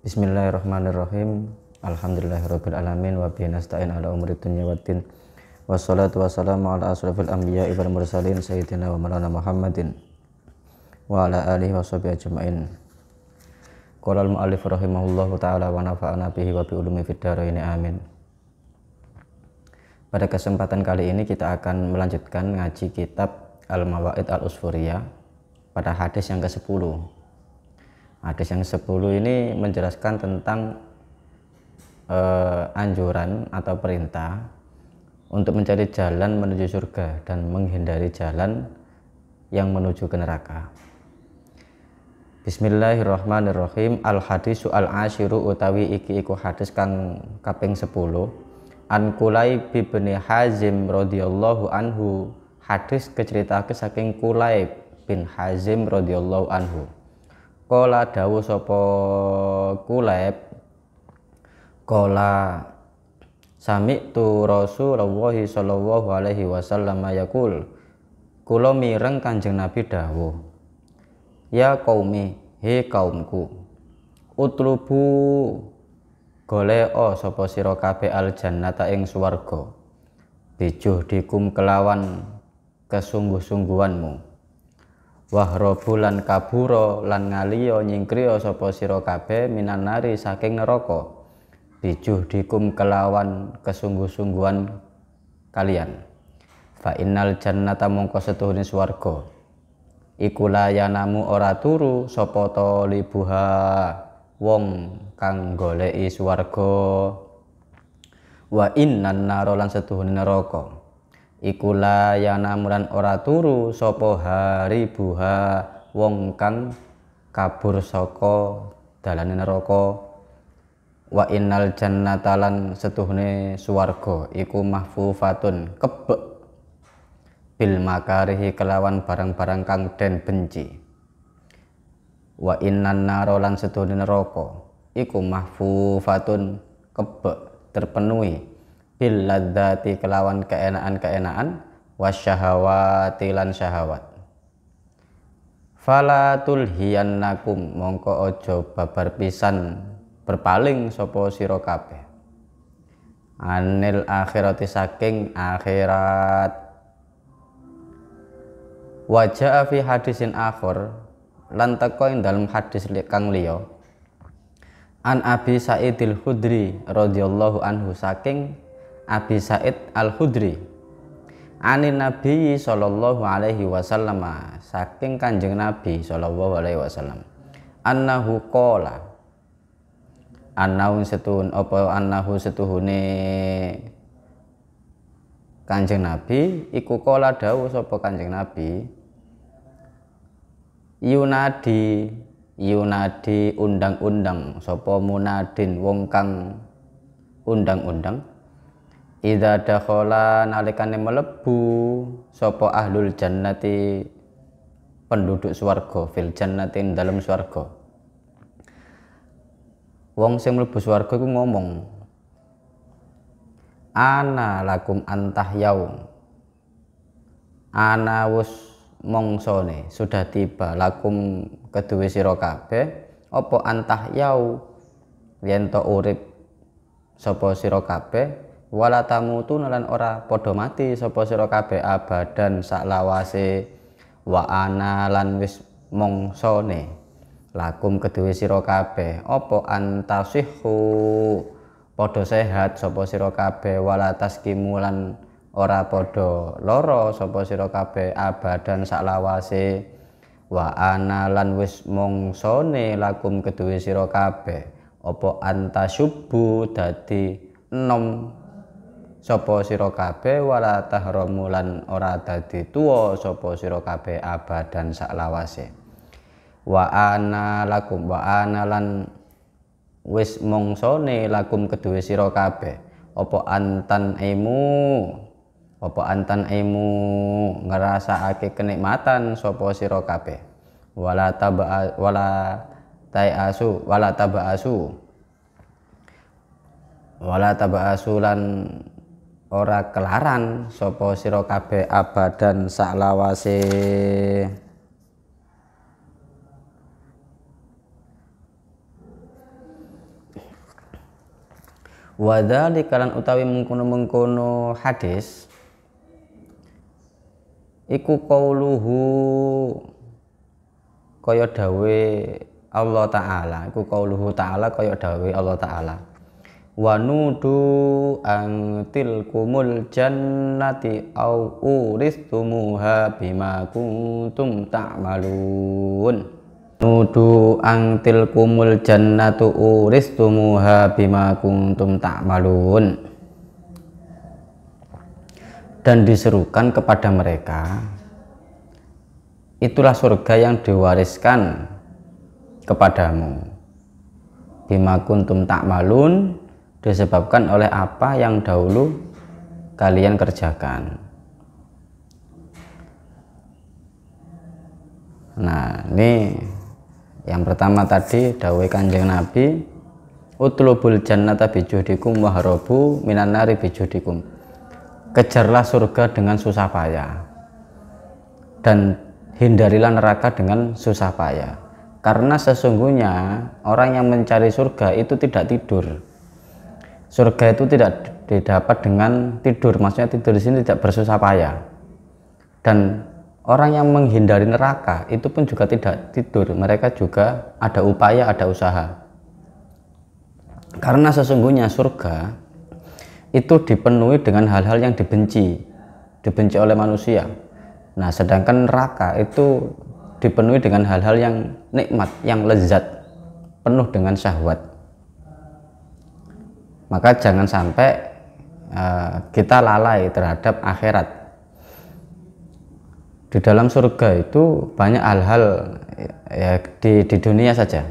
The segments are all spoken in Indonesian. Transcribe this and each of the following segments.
Bismillahirrahmanirrahim. Alhamdulillahirabbil alamin wa bihi nasta'in ala umuri dunya waddin. Wassalatu wassalamu ala asrofil anbiya'i wal mursalin sayyidina wa maulana Muhammadin wa ala alihi wa sahbihi ajma'in. Qala al-mu'allif rahimahullahu ta'ala wa nafa'ana bihi wa bi ulumi fid dharain amin. Pada kesempatan kali ini kita akan melanjutkan ngaji kitab Al-Mawa'id Al-Usfuriyah pada hadis yang ke-10. Hadis yang 10 ini menjelaskan tentang anjuran atau perintah untuk mencari jalan menuju surga dan menghindari jalan yang menuju ke neraka. Bismillahirrahmanirrahim. Al-hadisu al-ashiru utawi iki iku hadis kang kaping 10. An Kulayb bin Hazim radhiyallahu anhu. Hadis keceritake saking Kulayb bin Hazim radhiyallahu anhu. Qala dawuh sapa Kulayb, qala sami'tu Rasulullah sallallahu alaihi wasallam yaqul, kula mireng Kanjeng Nabi dawuh, ya qaumi, he kaumku, utlubu goleo sapa sira kabeh al jannata ing swarga, bijuhdikum kelawan kesungguh-sungguhanmu. Wahrobu lan kaburo lan ngaliyo nyingkriyo sapa sira kabeh minan nari saking neraka, bijuhdikum kelawan kesungguh-sungguhan kalian. Fa innal jannata mongko setuhune swarga iku layanamu ora turu sapa talibuha wong kang goleki swarga, wa innan nara lan setuhune neraka iku layanamu lan ora turu sapa haribuha wong kang kabur saka dalane neraka, wa innal jannata lan setuhune swarga iku mahfufatun kebek bil makarihi kelawan barang-barang kang den benci, wa innan nara lan setuhune neraka iku mahfufatun kebek terpenuhi bil ladzati kelawan keenaan-keenaan wasyahawati lan syahawat. Fala tulhiyannakum mongko aja babar pisan berpaling sapa sira kabeh anil akhirati saking akhirat. Wa jaa fi hadisin akhir lan teko ing dalem hadis kang liya an Abi Sa'idil Khudri radhiyallahu anhu saking Abi Sa'id Al-Khudri anin Nabi sallallahu alaihi wasallam saking Kanjeng Nabi sallallahu alaihi wasallam annahu qala annahu setuhune Kanjeng Nabi iku qala dawuh sapa Kanjeng Nabi yunadi undang-undang sapa munadin wong kang undang-undang idza dakhala nalikane mlebu sapa ahlul jannati penduduk swarga fil jannati dalam swarga. Wong sing mlebu swarga iku ngomong, ana lakum antah yaum, ana wus mongsone sudah tiba lakum keduwe sira kabeh apa antah yau yen to urip sapa sira kabeh wala tamutun lan ora padha mati sapa sira kabeh abadan saklawase, wa ana lan wis mongsone lakum keduwe sira kabeh apa antasihu padha sehat sapa sira kabeh wala taskimu lan ora padha lara sapa sira kabeh abadan saklawase, wa ana lan wis mongsone lakum keduwe sira kabeh apa antasyubbu dadi enom sapa sira kabeh wala tahramu lan ora dadi tuwa sapa sira kabeh abadan saklawase, wa ana lakum wa ana lan wis mongsone lakum keduwe sira kabeh apa antan ngrasakake kenikmatan sapa sira kabeh wala tabaasu lan ora kelaran sapa sira kabeh abadan saklawase. Wa dzalika lan utawi mengkono-mengkono hadis iku qauluhu kaya dawe Allah Ta'ala, iku qauluhu Ta'ala kaya dawe Allah Ta'ala. Wa nudu an tilkumul jannati au uristumuha bima kuntum ta'malun. Nudu an tilkumul jannatu uristumuha bima kuntum ta'malun. Dan diserukan kepada mereka, itulah surga yang diwariskan kepadamu. Bima kuntum ta'malun, disebabkan oleh apa yang dahulu kalian kerjakan. Nah, ini yang pertama tadi dawuh Kanjeng Nabi, utlubul jannata bijuhdikum wahrobu minan nari bijuhdikum. Kejarlah surga dengan susah payah dan hindarilah neraka dengan susah payah. Karena sesungguhnya orang yang mencari surga itu tidak tidur. Surga itu tidak didapat dengan tidur, maksudnya tidur di sini tidak bersusah payah. Dan orang yang menghindari neraka itu pun juga tidak tidur, mereka juga ada upaya, ada usaha. Karena sesungguhnya surga itu dipenuhi dengan hal-hal yang dibenci oleh manusia. Nah, sedangkan neraka itu dipenuhi dengan hal-hal yang nikmat, yang lezat, penuh dengan syahwat. Maka jangan sampai kita lalai terhadap akhirat. Di dalam surga itu banyak hal-hal ya, di dunia saja.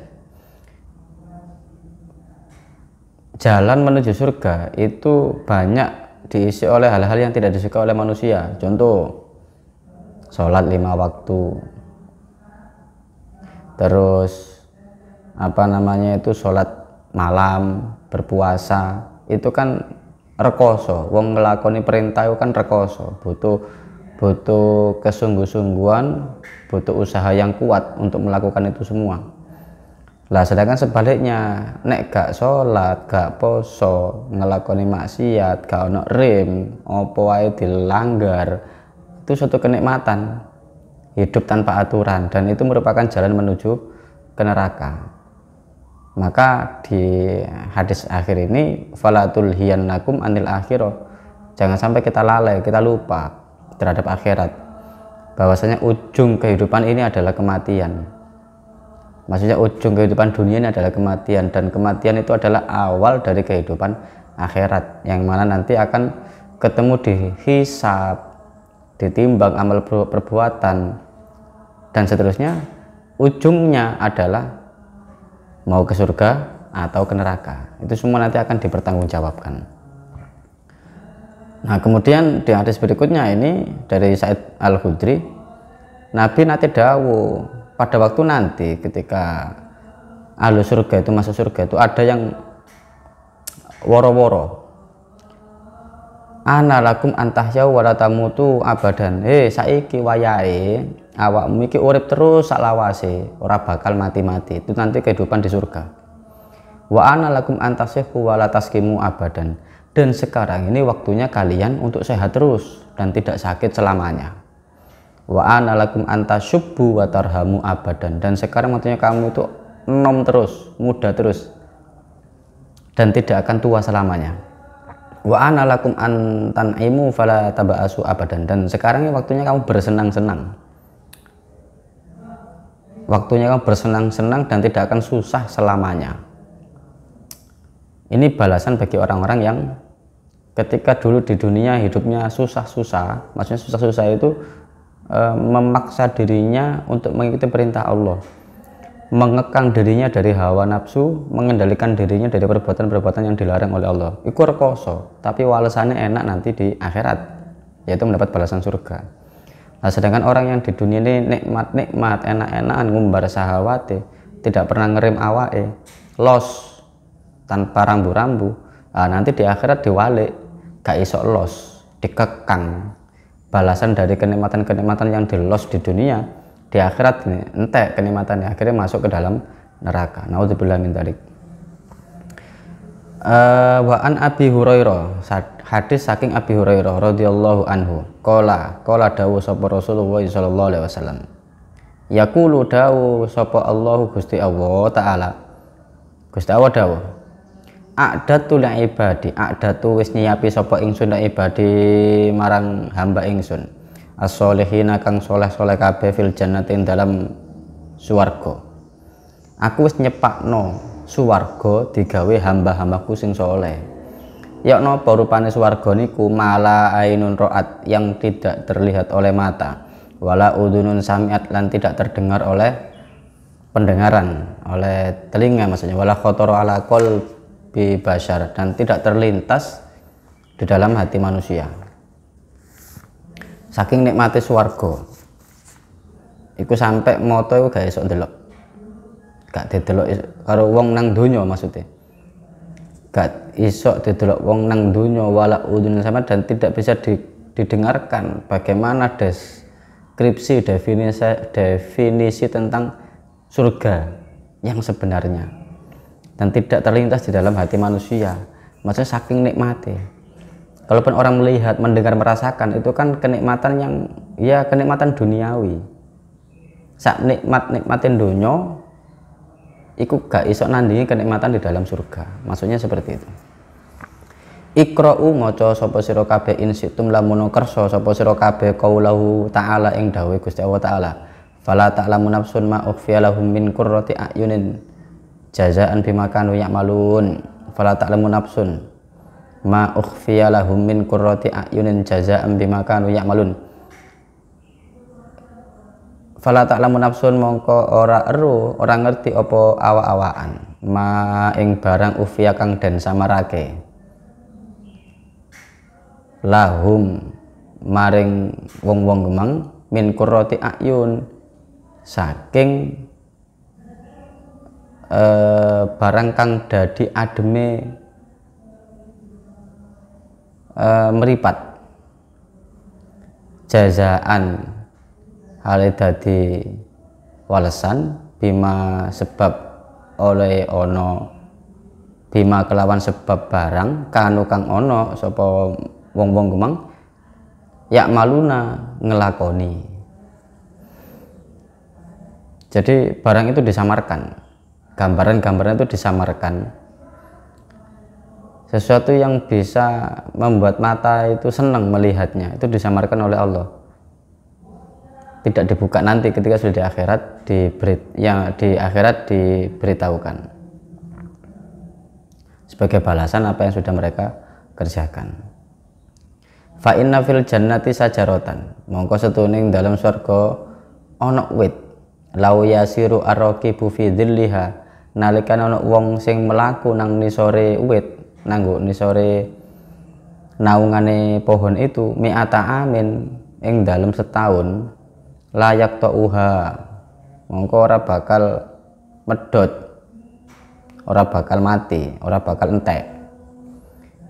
Jalan menuju surga itu banyak diisi oleh hal-hal yang tidak disukai oleh manusia. Contoh, sholat 5 waktu, terus sholat malam, berpuasa, itu kan rekoso. Wong ngelakoni perintah itu kan rekoso, butuh kesungguh-sungguhan, butuh usaha yang kuat untuk melakukan itu semua. Lah sedangkan sebaliknya, nek gak sholat, gak poso, ngelakoni maksiat, gak ono rem, opo wae dilanggar, itu suatu kenikmatan hidup tanpa aturan, dan itu merupakan jalan menuju ke neraka. Maka di hadis akhir ini, falatul hiyannakum anil akhirah, jangan sampai kita lalai, kita lupa terhadap akhirat, bahwasanya ujung kehidupan ini adalah kematian. Maksudnya ujung kehidupan dunia ini adalah kematian, dan kematian itu adalah awal dari kehidupan akhirat, yang mana nanti akan ketemu di hisab, ditimbang amal perbuatan, dan seterusnya. Ujungnya adalah mau ke surga atau ke neraka. Itu semua nanti akan dipertanggungjawabkan. Nah, kemudian di hadis berikutnya ini dari Sa'id Al-Khudri, Nabi nanti dawuh, pada waktu nanti ketika ahlu surga itu masuk surga itu ada yang woro-woro, ana lakum antahya wala tamutu abadan. Saiki wayahe awakmu iki urip terus saklawase, ora bakal mati-mati. Itu nanti kehidupan di surga. Wa ana lakum antasihu wala taskimu abadan. Dan sekarang ini waktunya kalian untuk sehat terus dan tidak sakit selamanya. Wa ana lakum antasyubbu wa tarhamu abadan. Dan sekarang waktunya kamu itu enom terus, muda terus, dan tidak akan tua selamanya. Wa ana lakum antan'imu fala taba'asu abadan. Dan sekarang ini waktunya kamu bersenang-senang. Waktunya kamu bersenang-senang dan tidak akan susah selamanya. Ini balasan bagi orang-orang yang ketika dulu di dunia hidupnya susah-susah, maksudnya susah-susah itu memaksa dirinya untuk mengikuti perintah Allah, mengekang dirinya dari hawa nafsu, mengendalikan dirinya dari perbuatan-perbuatan yang dilarang oleh Allah. Iku rekoso, tapi walesannya enak nanti di akhirat, yaitu mendapat balasan surga. Nah, sedangkan orang yang di dunia ini nikmat-nikmat, enak-enakan, ngumbar sahawate, tidak pernah ngerem awake, los tanpa rambu-rambu, nah, nanti di akhirat diwalik, gak iso los, dikekang. Balasan dari kenikmatan-kenikmatan yang dilos di dunia, di akhirat ini entek kenikmatannya, akhirnya masuk ke dalam neraka. Naudzubillah min dzalik. Wa an Abi Hurairah, hadis saking Abi Hurairah radhiyallahu anhu, qala dawuh sapa Rasulullah sallallahu alaihi wasallam, yaqulu dawuh sapa Allah Gusti Allah taala, Gusti Allah dawuh, a'datu lil ibadi, a'datu wis nyiapi sapa ingsun lil ibadi marang hamba ingsun, as-solihina kang soleh-soleh kabeh fil jannati dalam swarga. Aku wis nyepakno swarga digawe hamba-hambaku sing soleh. Ya napa rupane swarga niku, mala ainun ro'at, yang tidak terlihat oleh mata, wala udunun sami'at, lan tidak terdengar oleh pendengaran, oleh telinga maksudnya, wala khotoro ala qalbi bashar, dan tidak terlintas di dalam hati manusia. Saking nikmati swarga iku sampai moto iku gak iso ndelok, gak didelok karo wong nang donya, maksudnya gak iso didelok wong nang donya, wala udun sama, dan tidak bisa didengarkan bagaimana deskripsi definisi tentang surga yang sebenarnya, dan tidak terlintas di dalam hati manusia. Maksudnya saking nikmati. Kalaupun orang melihat, mendengar, merasakan, itu kan kenikmatan yang ya kenikmatan duniawi. Sak nikmatin donya iku gak iso nandingi kenikmatan di dalam surga. Maksudnya seperti itu. Iqra'u, maca sapa sira kabeh, in situm lamun kersa sapa sira kabeh, qaulahu ta'ala, ing dawuh Gusti Allah taala, fala ta'lamu nafsun ma ukhfiya lahum min qurrati a'yunin jazaan bima kanu ya'malun. Fala ta'lamu nafsun ma ukhfiya lahum min qurrati a'yunin jazaan bima kanu ya'malun. Fala ta'lamu nafsun, mongko ora eru, ora ngerti apa awa-awaan, ma ing barang ufiya kang den samarake, lahum maring wong-wong gemeng, min qurrati a'yun, saking barang kang dadi ademe meripat, jazaan hale dadi walesan, bima sebab oleh ono, bima kelawan sebab barang, kanu kang ono sapa wong-wong gemeng, yak maluna ngelakoni. Jadi barang itu disamarkan, gambaran-gambaran itu disamarkan. Sesuatu yang bisa membuat mata itu senang melihatnya itu disamarkan oleh Allah. Tidak dibuka nanti ketika sudah di akhirat, di akhirat diberitahukan sebagai balasan apa yang sudah mereka kerjakan. Fa inna fil jannati sajarotan, mongko setuning dalam surga ana wit, lau yasiru arraqibu fi dhilliha, nalikan ana wong sing melaku nang nisore wit, nanggo nisore naungane pohon itu, mi'ata amin, ing dalam setahun, layak ta'uha, mongko ora bakal medhot, ora bakal mati, ora bakal entek.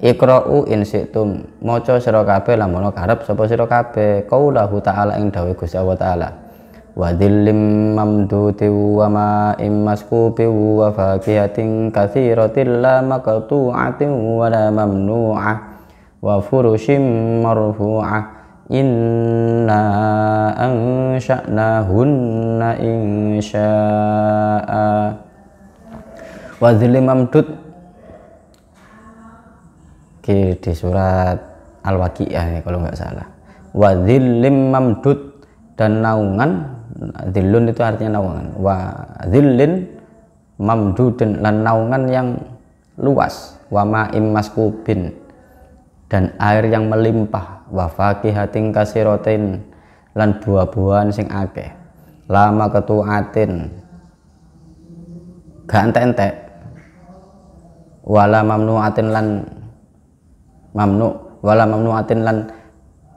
Iqra'u in syi'tum, maca sira kabeh lamun karep sapa sira kabeh, qaulahu ta'ala, ing dawuh Gusti Allah taala, wa dhillim mamduti wa ma'im maskubi wa fakihatin katsiratin la maqtu'atin wa la mamnu'ah wa furushim marfu'ah, inna ansha'nahunna insya'a. Wa dhillim mamdud di surat Al-Waqiah ya, kalau nggak salah. Wa dhillim mamdud, dan naungan, dhillun itu artinya naungan, wa dhillin mamdudin, lan naungan yang luas, wa ma'im maskubin, dan air yang melimpah, wa fakihatin kasiratin, lan buah-buahan sing akeh, lama ketuatin gak entek-entek, wala mamnuatin lan mamnuatin lan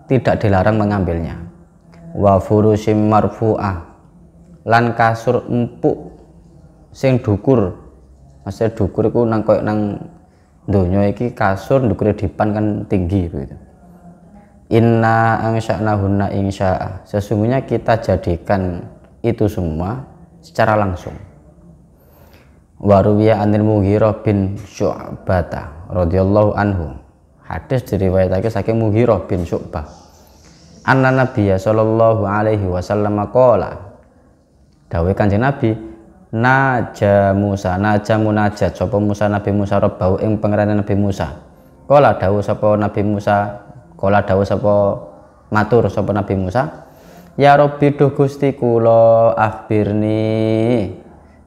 tidak dilarang mengambilnya, wa furushim marfu'ah, lan kasur empuk sing dukur. Maksudnya dukur iku nang koyo nang donya iki kasur ndukure dipan kan tinggi begitu. Inna ansha'nahunna insya'a, sesungguhnya kita jadikan itu semua secara langsung. Waruwiya anil Mughirah bin Syu'bah radhiyallahu anhu. Hadis diriwayatake saking Mughirah bin Syu'bah. Anna Nabiyya sallallahu alaihi wasallam qala. Dawuh Kanjeng Nabi, naja Musa, naja munajat sapa Musa Nabi Musa rabbahu ing pangerane Nabi Musa. Qala dawuh sapa Nabi Musa, qala dawuh sapa matur sapa Nabi Musa, ya Rabbi duh Gusti kula akhbirni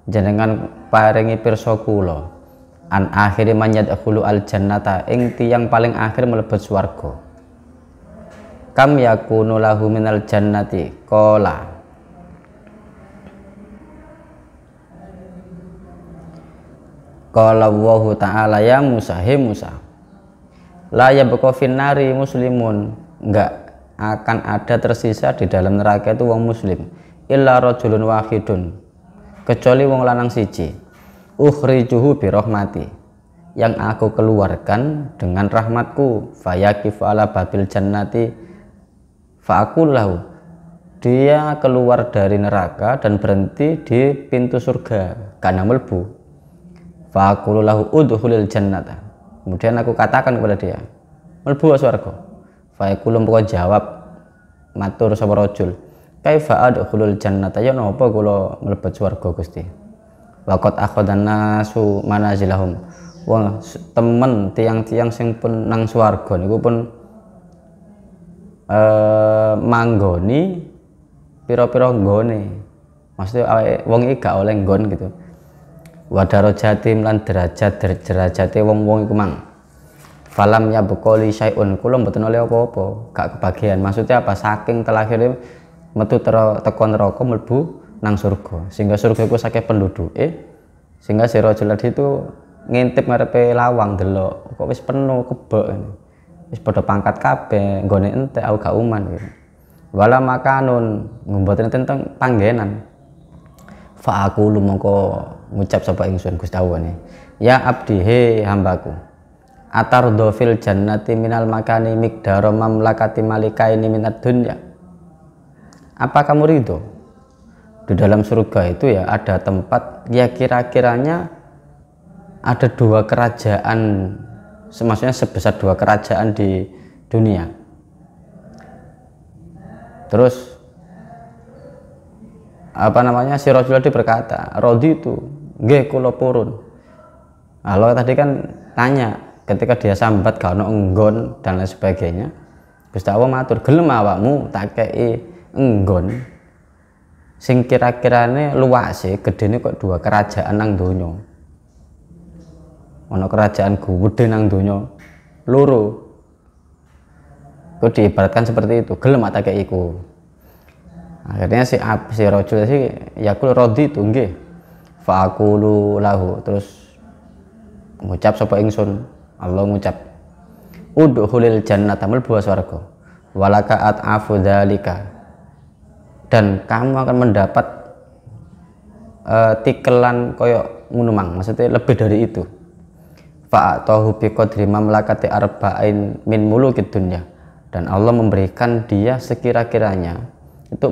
jenengan paringi pirsa kula an akhiri man yadkhulu al jannata ing tiyang paling akhir mlebet swarga. Kam yakunu lahu minal jannati qala Allah ta'ala ya Musa, he Musa, la yabqa finnari muslimun, enggak akan ada tersisa di dalam neraka itu wong muslim, illa rajulun wahidun, kecuali wong lanang siji, ukhrijuhu bi rahmati, yang aku keluarkan dengan rahmatku, fayakifu ala babil jannati fa'akullahu, dia keluar dari neraka dan berhenti di pintu surga karena melbu, fa'akullahu udhulil jannata, kemudian aku katakan kepada dia melbu swarga, fa'akulum pokok jawab matur sapa rajul, kaifa adkhulul jannata, ya napa kula mlebet swarga Gusti, waqat akhadan nasu manazilahum, wong temen tiang-tiang sing pun nang swarga niku pun manggoni pira-pira nggone, maksudnya wong iki gak oleh nggon gitu. Wa darajatim lan derajate wong-wong iku mang. Falam ya bekoli syai'un, kula mboten oleh apa-apa, gak kebagian. Maksudnya apa? Saking terakhir metu teko neraka mlebu nang surga. Sehingga surga iku saking penduduke, sehingga si rajul itu ngintip ngarepe lawang delok, kok wis penuh kebek. Wis padha pangkat kabeh, nggone entek aku gak uman gitu. Wala makanun, mboten tentang panggenan. Fa aku lumangka ngucap sapa ingsun Gusti Allah, ya abdi he hambaku, atardo fil jannati minal makani miqdaro mamlakati malikaini minad dunya, apa kamu ridho di dalam surga itu ya ada tempat ya kira-kiranya ada dua kerajaan, maksudnya sebesar dua kerajaan di dunia. Terus apa namanya, si Rasulullah berkata, rodi itu nggih kula purun. Allah tadi kan tanya ketika dia sambat gak ono enggon dan lain sebagainya, Gusti Allah matur, gelem awakmu tak kei enggon sing kira-kirane luase gedene kok dua kerajaan nang donya. Ono kerajaan gede nang donya loro. Kok diibaratkan seperti itu, gelem tak kei iku. Akhirnya si rajul sih yakul rodi itu nggih. Fa aqulu lahu, terus ngucap sapa ingsun, Allah ngucap, udkhulil jannata, mlebu swarga, walaka at'afu dzalika, dan kamu akan mendapat tikelan koyo ngono mang, maksudnya lebih dari itu. Fa atahu bi qadri mamlakati arba'in min mulukid dunya, dan Allah memberikan dia sekira-kiranya itu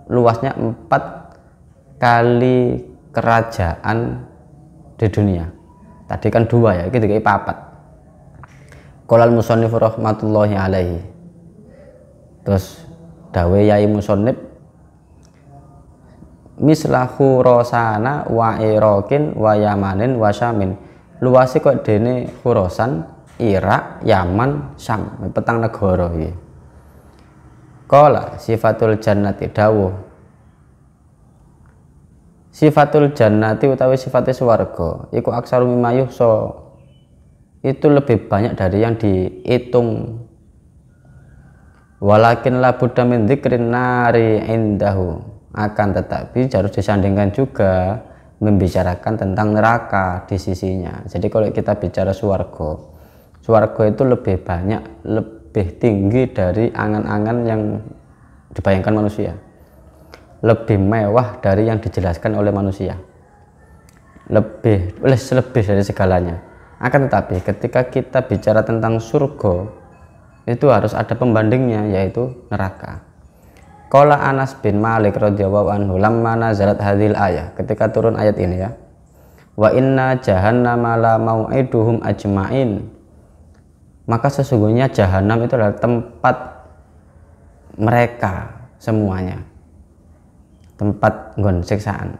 luasnya 4 kali kerajaan di dunia. Tadi kan 2 ya, kita kayak 4. Qolal musannif rahmatullahi alaihi. Terus dawe yai musannif, mislahu rosana wa iraqin wa yamanin wa syamin, luasnya kok dene Khurasan, Irak, Yaman, Syam, petang negara iki. Qala sifatul jannati, dawuh sifatul jannati utawi sifatnya swarga iku aksaru mimma yuhsa, itu lebih banyak dari yang dihitung. Walakin la budda min dzikrin nari indahu, akan tetapi harus disandingkan juga membicarakan tentang neraka di sisinya. Jadi kalau kita bicara swarga itu lebih banyak, lebih tinggi dari angan-angan yang dibayangkan manusia, lebih mewah dari yang dijelaskan oleh manusia, lebih dari segalanya. Akan tetapi ketika kita bicara tentang surga, itu harus ada pembandingnya, yaitu neraka. Qala Anas bin Malik radhiyallahu anhu lamma nazalat hadhil ayah, ketika turun ayat ini ya, wa inna jahannama la mau'iduhum ajmain. Maka sesungguhnya jahanam itu adalah tempat mereka semuanya, tempat nggon siksaan.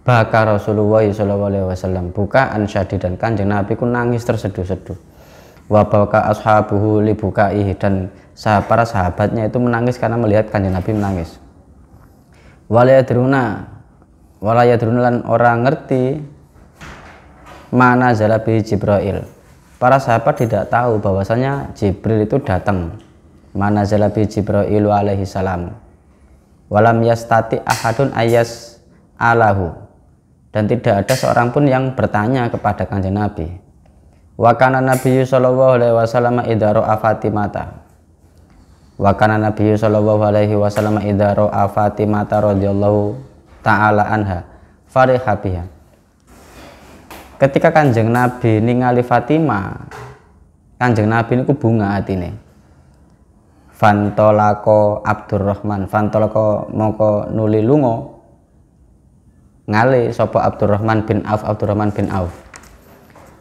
Baka Rasulullah sallallahu alaihi wasallam, bukaan syadidan, kanjeng Nabi ku nangis terseduh-seduh. Wa baka ashabuhu li bukaihi, dan para sahabatnya itu menangis karena melihat kanjeng Nabi menangis. Wala yadruna lan orang ngerti mana zalabi Jibril. Para sahabat tidak tahu bahwasanya Jibril itu datang. Mana zalabi Jibril alaihi salam. Walam yastati ahadun ayas alahu, dan tidak ada seorang pun yang bertanya kepada kanjeng Nabi. Wa kana nabiyyu sallallahu alaihi wasallam idza ra'a Fatimata. Wa kana nabiyyu sallallahu alaihi wasallam idza ra'a Fatimata radhiyallahu ta'ala anha fariha biha. Ketika kanjeng Nabi ningali Fatimah, kanjeng Nabi niku bunga atine. Fantolako Abdurrahman, fantolako mongko nuli lunga ngali sapa Abdurrahman bin Auf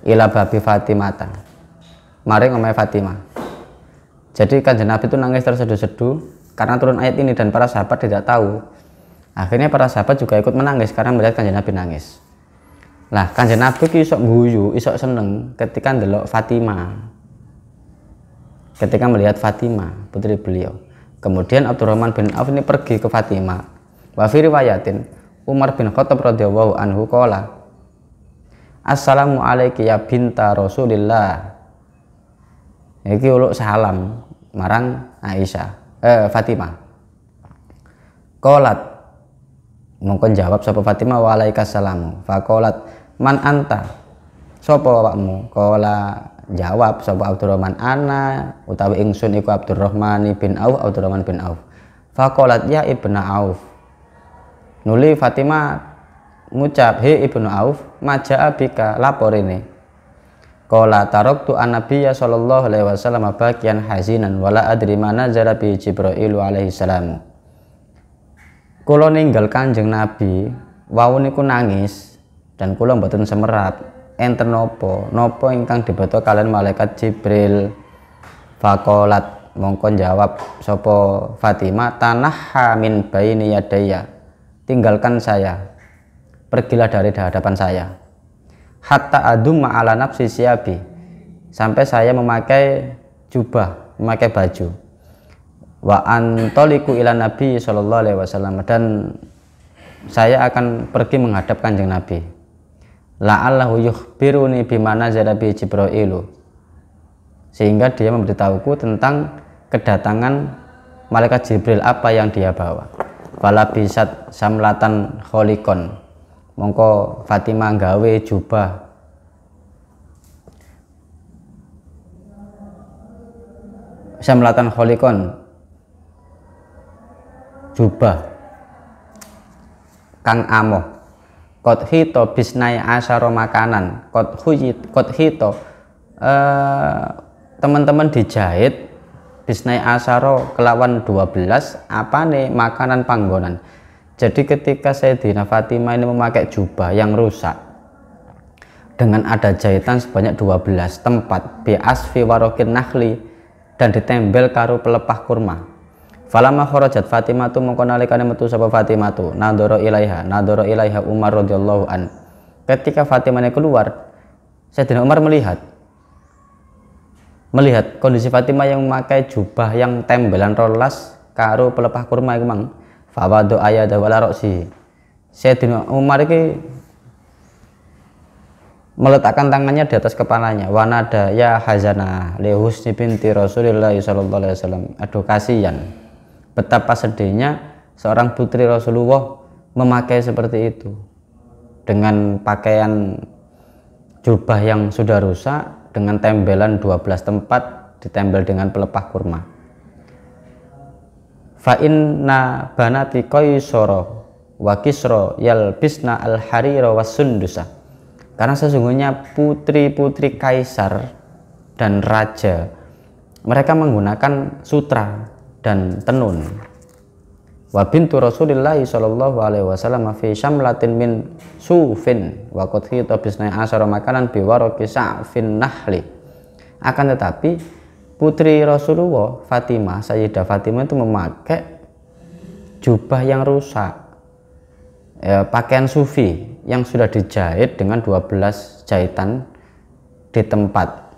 ila babi Fatimata, mari ngomai Fatimah. Jadi kanjeng Nabi itu nangis terseduh-seduh karena turun ayat ini, dan para sahabat tidak tahu. Akhirnya para sahabat juga ikut menangis karena melihat kanjeng Nabi nangis. Lah kanjeng Nabi ki isok guyu, isok seneng ketika ndelok Fatimah. Ketika melihat Fatimah, putri beliau. Kemudian Abdurrahman bin Auf ini pergi ke Fatimah. Wa fi riwayatin Umar bin Khattab radhiyallahu anhu qala, assalamu alayki ya binta Rasulillah. Iki uluk salam marang Fatimah. Qalat, mongkon jawab sapa Fatimah, wa alaikassalamu. Faqalat, man anta, sapa awakmu? Qala, jawab sapa Abdurrahman, ana utawi ingsun iku Abdurrahman bin Auf. Faqalat, ya ibna Auf. Nuli Fatimah ngucap, he ibnu Auf, maja abika, lapor ini. Qala taraktu an-nabiyya sallallahu alaihi wasallam bakian hazinan wala adri mana zara bi Jibril alaihi salam. Kula ninggal kanjeng Nabi wau niku nangis, dan kula mboten semerap enten napa ingkang dibeto kalian malaikat Jibril. Faqalat, mongkon jawab sapa Fatimah, tanahha min baini yadayya, tinggalkan saya, pergilah dari hadapan saya. Hatta adumma ala nafsi siyabi, sampai saya memakai jubah, memakai baju. Wa antoliku ila Nabi sallallahu alaihi wasallam, dan saya akan pergi menghadap kanjeng Nabi. La'allahu yukhbiruni bimana zarabi Jibril, sehingga dia memberitahuku tentang kedatangan malaikat Jibril, apa yang dia bawa. Fala bisat samlatan kholikon, mongko Fatimah gawe jubah samlatan kholikon, jubah kang amoh. Kot hito bisnai asyara makanan, kot hito teman-teman dijahit bisnai asyara kelawan 12 apane makanan panggonan. Jadi ketika Sayyidina Fatimah ini memakai jubah yang rusak dengan ada jahitan sebanyak 12 tempat, bi asfi warokin nakhli, dan ditembel karo pelepah kurma. Falamma kharajat Fatimah tu mongko nalikane metu sapa Fatimah tu nadhara ilaiha Umar radhiyallahu an. Ketika Fatimah keluar, Sayyidina Umar melihat kondisi Fatimah yang memakai jubah yang tembelan rolas karo pelepah kurma iku mang. Fawadu ayada wala roksi. Sayyidina Umar iki meletakkan tangannya di atas kepalanya. Wanada ya hazana li husni binti Rasulillah sallallahu alaihi wasallam. Aduh kasihan, betapa sedihnya seorang putri Rasulullah memakai seperti itu, dengan pakaian jubah yang sudah rusak, dengan tembelan 12 tempat ditembel dengan pelepah kurma. Fa inna banati qaisara wa kisra yalbisna al-harira was sundusa. Karena sesungguhnya putri-putri kaisar dan raja mereka menggunakan sutra dan tenun. Wa bintu Rasulillah sallallahu alaihi wasallam fi syamlatin min sufin wa qad khita bisnai asyara makanan bi waraqi sa'fin nahli. Akan tetapi putri Rasulullah Fatimah, Sayyidah Fatimah itu memakai jubah yang rusak, pakaian sufi yang sudah dijahit dengan 12 jahitan di tempat,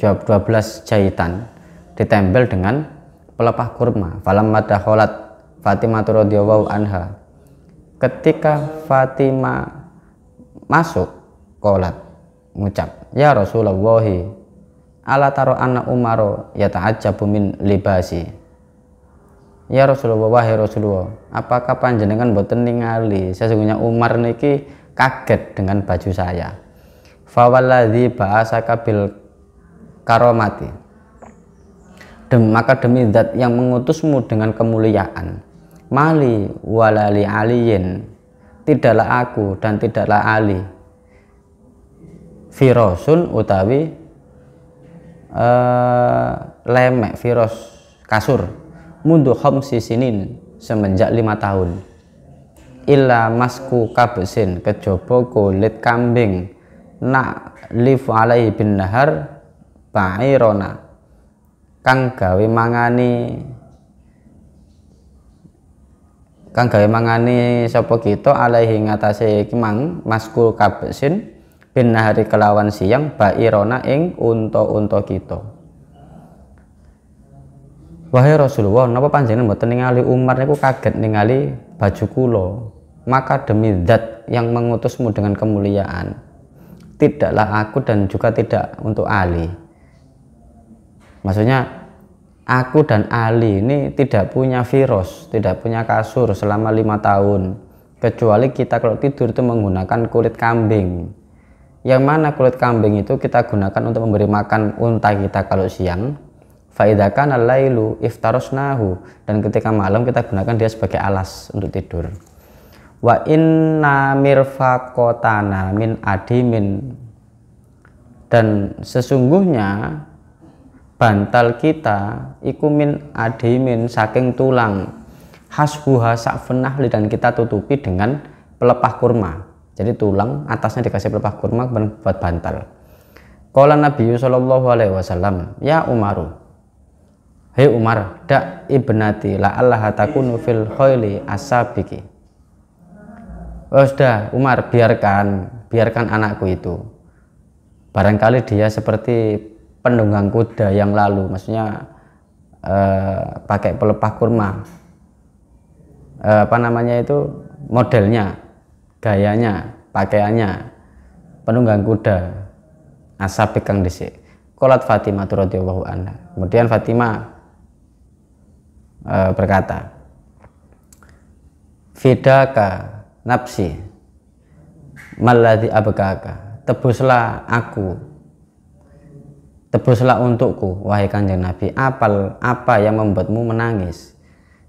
12 jahitan ditempel dengan pelepah kurma. Falamma dakhalat Fatimah radhiyallahu anha, ketika Fatimah masuk, qalat, mengucap, ya Rasulullah, ala taro anna Umar yata'ajjabu min libasi. Ya Rasulullah, wahai Rasulullah, apakah panjenengan boten ningali sesungguhnya Umar niki kaget dengan baju saya. Fawalladzi ba'asaka bil karomati, maka demi zat yang mengutusmu dengan kemuliaan, mali walali aliyin, tidaklah aku dan tidaklah Ali, firosun utawi lemek, firos kasur, mundu khamsi sinin, semenjak 5 tahun, illa masku kabesin, kejaba kulit kambing, nak lifu alaihi bin nahar ba'irona, kang gawe mangani sapa kita alaihi ngatasé kimang maskul kabesin bin nahari kelawan siang ba'irona ing unta-unta kita. Wahai Rasulullah, napa panjenengan mboten ningali Umar niku kaget ningali baju kula? Maka demi zat yang mengutusmu dengan kemuliaan, tidaklah aku dan juga tidak untuk Ali. Maksudnya aku dan Ali ini tidak punya firos, tidak punya kasur selama 5 tahun, kecuali kita kalau tidur itu menggunakan kulit kambing, yang mana kulit kambing itu kita gunakan untuk memberi makan unta kita kalau siang. Fa idza kana lailu iftarasnahu, dan ketika malam kita gunakan dia sebagai alas untuk tidur. Wa inna mirfaqotana min adimin, dan sesungguhnya bantal kita iku min adimin, saking tulang, hasbuha sa'fun nahli, dan kita tutupi dengan pelepah kurma. Jadi tulang atasnya dikasih pelepah kurma buat bantal. Qala Nabi sallallahu alaihi wasallam, ya Umaru, hei Umar, dak ibnati la'allah takunu fil khayli asabiki. Oh sudah Umar, biarkan anakku itu, barangkali dia seperti penunggang kuda yang lalu, maksudnya pakai pelepah kurma, modelnya, gayanya, pakaiannya penunggang kuda, asabik kang dhisik. Qalat Fatimah radhiyallahu anha, kemudian Fatimah berkata, fidaka nafsi malladzi abkaka, tebuslah untukku wahai Kanjeng Nabi, apa yang membuatmu menangis.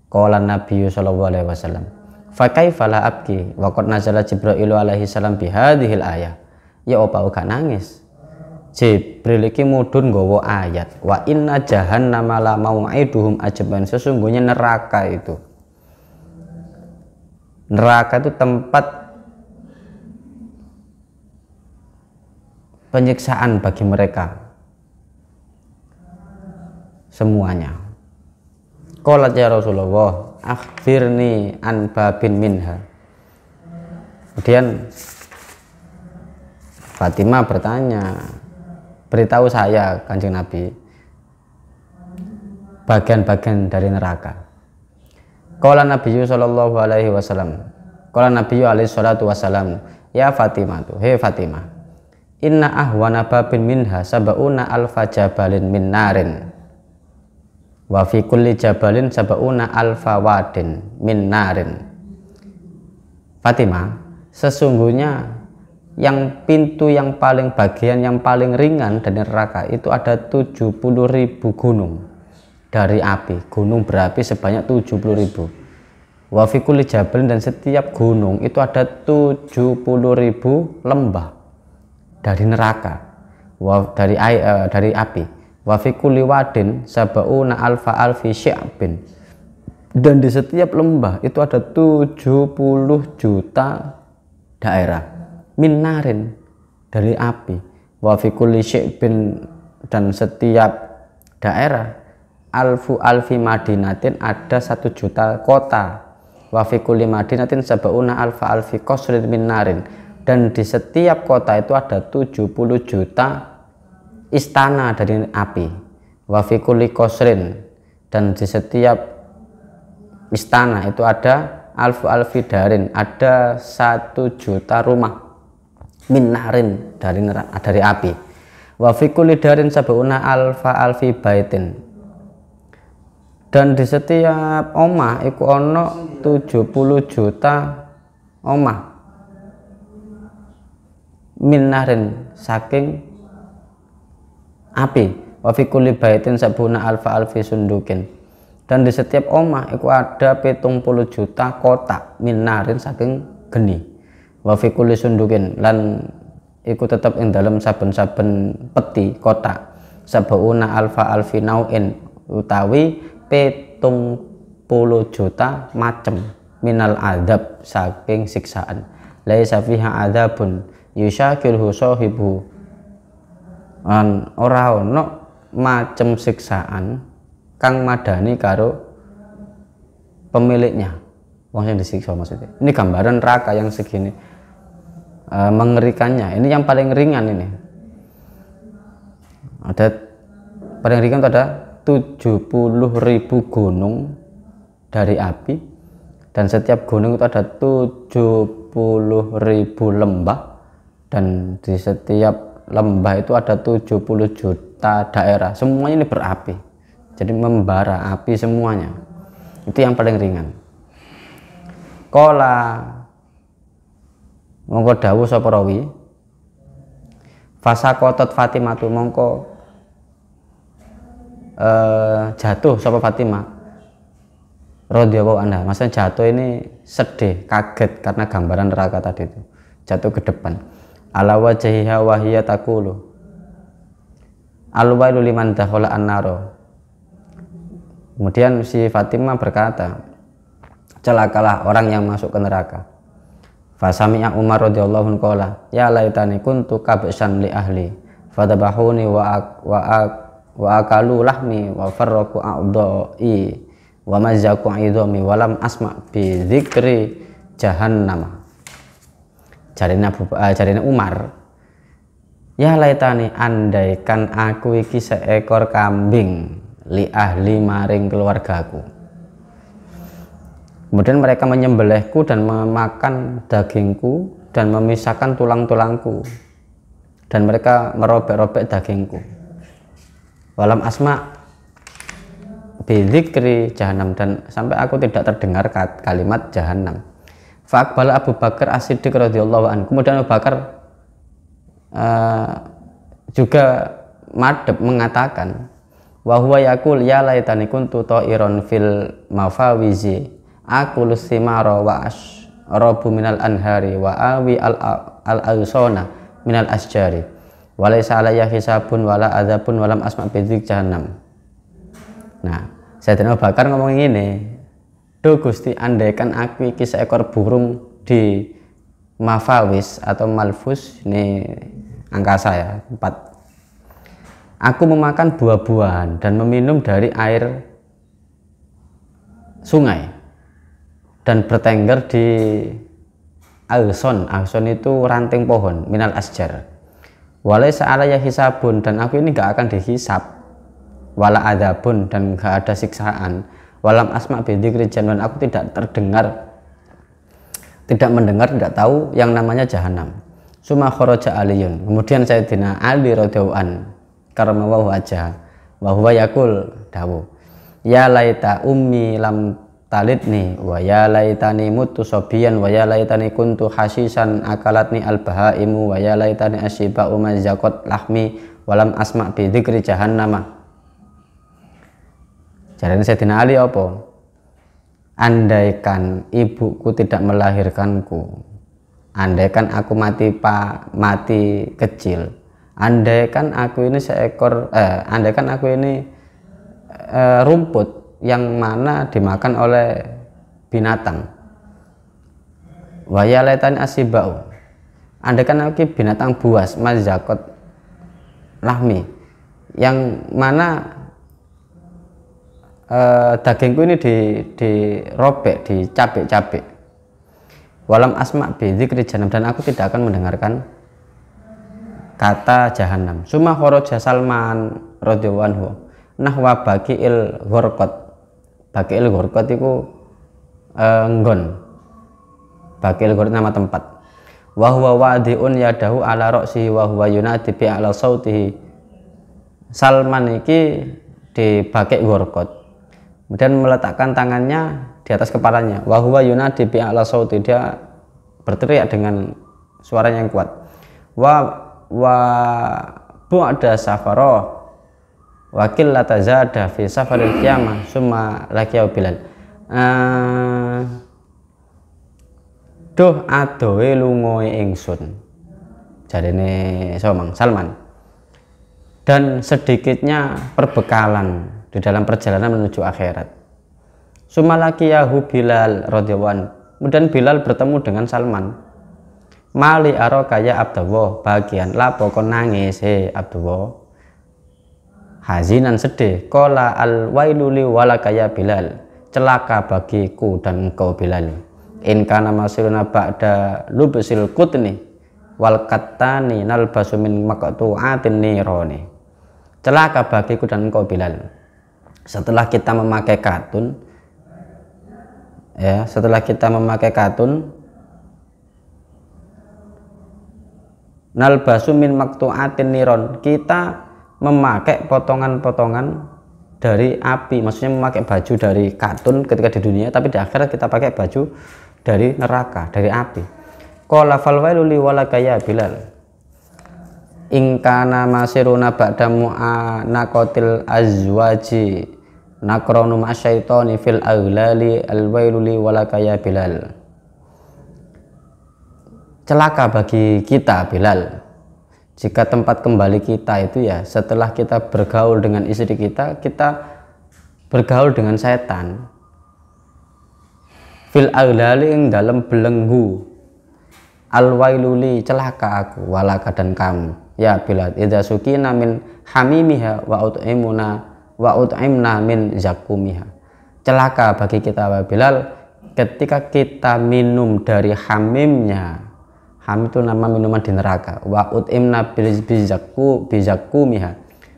Qala Nabi sallallahu alaihi wasallam, fa kaifa la abki wa qad nazala Jibril alaihi salam bi hadhil ayah. Ya apa gak nangis, Jibril iki mudhun nggawa ayat, wa inna jahannama la mau'iduhum ajban, sesungguhnya neraka itu tempat penyiksaan bagi mereka semuanya. Qalat ya Rasulullah, akhbirni an babin minha. Kemudian Fatimah bertanya, beritahu saya Kanjeng Nabi bagian-bagian dari neraka. Qala Nabiyyu sallallahu alaihi wasallam, qala Nabiyyu alaihi salatu wasallam, ya Fatimah, hei Fatimah, inna ahwana babin minha sab'una alfa jabalin min narin wa fi kulli jabalin sab'una alfa wadin min narin. Fatimah, sesungguhnya yang pintu yang paling bagian yang paling ringan dari neraka itu ada 70.000 gunung dari api, gunung berapi sebanyak 70.000. Wa fi kulli jabalin, dan setiap gunung itu ada 70.000 lembah dari neraka, dari api. Wa fi kulli wadin sab'una alfa alfi sya'bin, Dan di setiap lembah itu ada 70 juta daerah minarin dari api. Wa fi kulli syi'bin, dan setiap daerah alfi madinatin ada 1 juta kota. Wa fi kulli madinatin sab'una alfi qasrin minarin, dan di setiap kota itu ada 70 juta istana dari api. Wa fi kulli qasrin, dan di setiap istana itu ada alfi darin, ada 1 juta rumah minarin dari api. Wa fi kulli darin sab'una alfi baitin, dan di setiap omah iku ono 70 juta omah minarin saking api. Wa fi kulli baitin sab'una alfi sundukin, dan di setiap omah itu ada 70 juta kotak minarin saking geni. Wa fi kulli sundukin, lan iku tetep ing dalam saben-saben peti kotak sab'una alfi nauin, utawi 70 juta macem minal adab saking siksaan. Laisa fiha adzabun yusyakilhu sahibu, ora ono macem siksaan kang madani karo pemiliknya, wong yang disiksa maksudnya. Ini gambaran neraka yang segini mengerikannya. Ini yang paling ringan ini. Ada paling ringan itu ada 70.000 gunung dari api, dan setiap gunung itu ada 70.000 lembah, dan di setiap lembah itu ada 70 juta daerah, semuanya ini berapi, jadi membara api semuanya. Itu yang paling ringan. Kola mongko dawuh sapa rawi, fasakotot Fatimatu, mongko jatuh sapa Fatimah radhiyallahu anha. Maksudnya jatuh ini sedih, kaget karena gambaran neraka tadi itu, jatuh ke depan. Ala wajhiha wa hiya taqulu alwailu liman dakhala an-nar. Kemudian si Fatimah berkata, celakalah orang yang masuk ke neraka. Fasami'a Umar radhiyallahu anhu qala ya laitani kuntu kabsan li ahli fadabahuni wa akalu lahmi wa farraqu a'dha'i wa mazzaku idhami wa lam asma' bi dzikri jahannam. Jarine Umar, ya laitani, andaikan aku iki seekor kambing li ahli maring keluargaku. Kemudian mereka menyembelihku dan memakan dagingku dan memisahkan tulang-tulangku, dan mereka merobek-robek dagingku. Walam asma bidzikri jahannam, dan sampai aku tidak terdengar kalimat jahannam. Fa'aqbala Abu Bakar As-Siddiq radhiyallahu anhu. Kemudian Abu Bakar juga madhep mengatakan, wa huwa yaqul ya laitani kuntu ta'iron fil mafawizi aqulu simara wa ashrabu minal anhari wa awi al-awsana minal asjari wa laysa alayya hisabun wala adzabun walam asma' bidzikri jahannam. Nah, Sayyidina Abu Bakar ngomong ini, duh Gusti, andaikan aku iki seekor burung di mafawis atau malfus, ini angkasa ya, 4. Aku memakan buah-buahan dan meminum dari air sungai dan bertengger di alson. Alson itu ranting pohon, minal asjar. Walaysa alayya hisabun, dan aku ini gak akan dihisab. Wala adzabun, dan gak ada siksaan. Walam asma' bidzikri jahannam, aku tidak terdengar, tidak mendengar, tidak tahu yang namanya jahanam. Suma kharaja Aliyun, kemudian Sayyidina Ali radhiyallahu an karamawahu wajah wa huwa yaqul dawu ya laita ummi lam talidni wa ya laitani mutu sobiyan wa ya laitani kuntu hasisan akalatni albahaimu wa ya laitani asyiba umazakot lahmi walam asma' bidzikri jahannama. Jarane Sayyidina Ali apa? Andaikan ibuku tidak melahirkanku, andaikan aku mati kecil, andaikan aku ini seekor andaikan aku ini rumput yang mana dimakan oleh binatang. Wa ya laitani asibau, andaikan aku binatang buas mazakot lahmi, yang mana dagingku ini dirobek, dicabik-cabik. Walam asma' bi dzikri jahannam, dan aku tidak akan mendengarkan kata jahanam. Summa kharaja Salman radhiyallahu anhu nahwa baqiil ghurqat. Baqiil ghurqat iku nggon. Baqiil ghurqat nama tempat. Wa huwa wadi'un yadahu ala ra'sihi wa huwa yunadi bi ala sautihi. Salman iki di Baqi' ghurqat, kemudian meletakkan tangannya di atas kepalanya. Wa huwa yunadi bi ala sauti, dia berteriak dengan suaranya yang kuat. Wa bu'da safara wa qillata zada fi safaril qiyamah summa laqiya Bilal. Duh adohe lungoe ingsun, jarene Salman, dan sedikitnya perbekalan di dalam perjalanan menuju akhirat. Sumalakiyahu Bilal radhiyallahu anhu, kemudian Bilal bertemu dengan Salman. Mali aro kaya Abdullah, bagian lapo kon nangis he Abdullah, hazinan sedih. Qala al wailuli walakaya Bilal, celaka bagiku dan engkau Bilal. In kana masiruna ba'da lubsil qutni wal qattani nalbasu min maqtu'atin nirani. Celaka bagiku dan engkau Bilal, setelah kita memakai katun, ya, setelah kita memakai katun, nalbasu min maqtu'atin niron, kita memakai potongan-potongan dari api, maksudnya memakai baju dari katun ketika di dunia, tapi di akhirat kita pakai baju dari neraka, dari api. Qala fal wailuli walakaya Bilal, in kana masiruna ba'da mu'anaqatil azwaji nakronu ma'asyaitoni fil aghlali alwailuli walakaya Bilal. Celaka bagi kita Bilal, jika tempat kembali kita itu ya setelah kita bergaul dengan istri kita, kita bergaul dengan setan. Fil aghlali, ing dalam belenggu, alwailuli, celaka aku, walaka dan kamu ya Bilal, idza sukina min hamimiha wa ut'imna min zakumiha. Celaka bagi kita wa Bilal ketika kita minum dari hamimnya. Ham itu nama minuman di neraka. Wa ut'imna bizakumiha,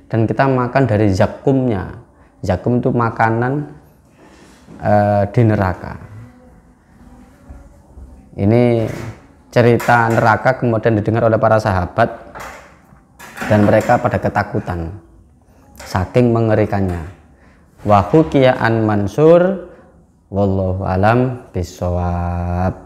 dan kita makan dari zakumnya. Zakum itu makanan di neraka. Ini cerita neraka kemudian didengar oleh para sahabat dan mereka pada ketakutan saking mengerikannya. Wa hukiya an Mansur wallahu alam bisawab.